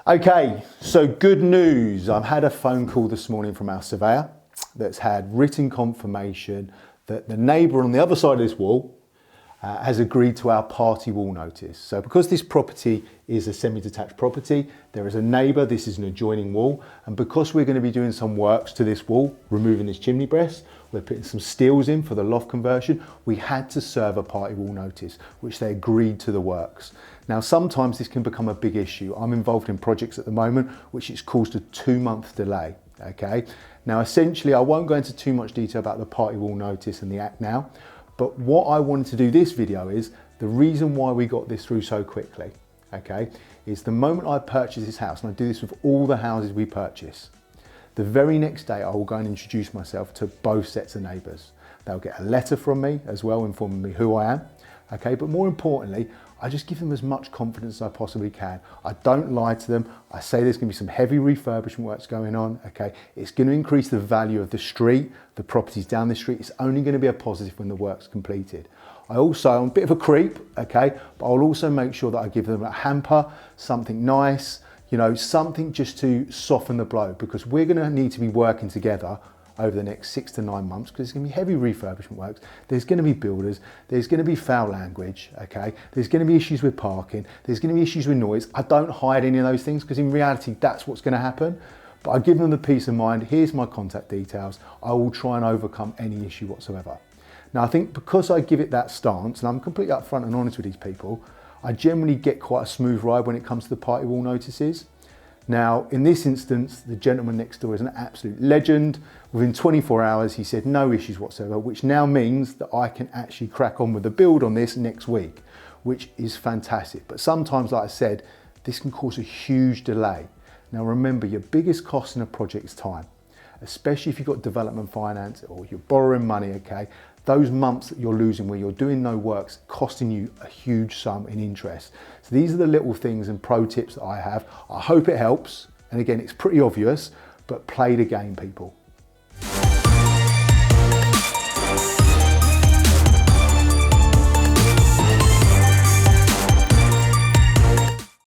Okay, so good news. I've had a phone call this morning from our surveyor that's had written confirmation that the neighbour on the other side of this wall has agreed to our party wall notice. So because this property is a semi-detached property, there is a neighbour, this is an adjoining wall, and because we're going to be doing some works to this wall, removing this chimney breast, we're putting some steels in for the loft conversion, we had to serve a party wall notice, which they agreed to the works. Now sometimes this can become a big issue. I'm involved in projects at the moment, which has caused a 2-month delay, okay? Now essentially, I won't go into too much detail about the party wall notice and the act now, but what I wanted to do this video is, the reason why we got this through so quickly, okay, is the moment I purchased this house, and I do this with all the houses we purchase, the very next day I will go and introduce myself to both sets of neighbours. They'll get a letter from me as well, informing me who I am, okay, but more importantly, I just give them as much confidence as I possibly can. I don't lie to them. I say there's going to be some heavy refurbishment works going on, okay? It's going to increase the value of the street, the properties down the street. It's only going to be a positive when the work's completed. I'm a bit of a creep, okay? But I'll also make sure that I give them a hamper, something nice, you know, something just to soften the blow, because we're going to need to be working together over the next 6 to 9 months, because there's going to be heavy refurbishment works, there's going to be builders, there's going to be foul language, okay? There's going to be issues with parking, there's going to be issues with noise. I don't hide any of those things, because in reality, that's what's going to happen. But I give them the peace of mind, here's my contact details, I will try and overcome any issue whatsoever. Now I think because I give it that stance, and I'm completely upfront and honest with these people, I generally get quite a smooth ride when it comes to the party wall notices. Now, in this instance, the gentleman next door is an absolute legend. Within 24 hours, he said no issues whatsoever, which now means that I can actually crack on with the build on this next week, which is fantastic. But sometimes, like I said, this can cause a huge delay. Now, remember, your biggest cost in a project is time, especially if you've got development finance or you're borrowing money, okay? Those months that you're losing where you're doing no works, costing you a huge sum in interest. So these are the little things and pro tips that I have. I hope it helps. And again, it's pretty obvious, but play the game, people.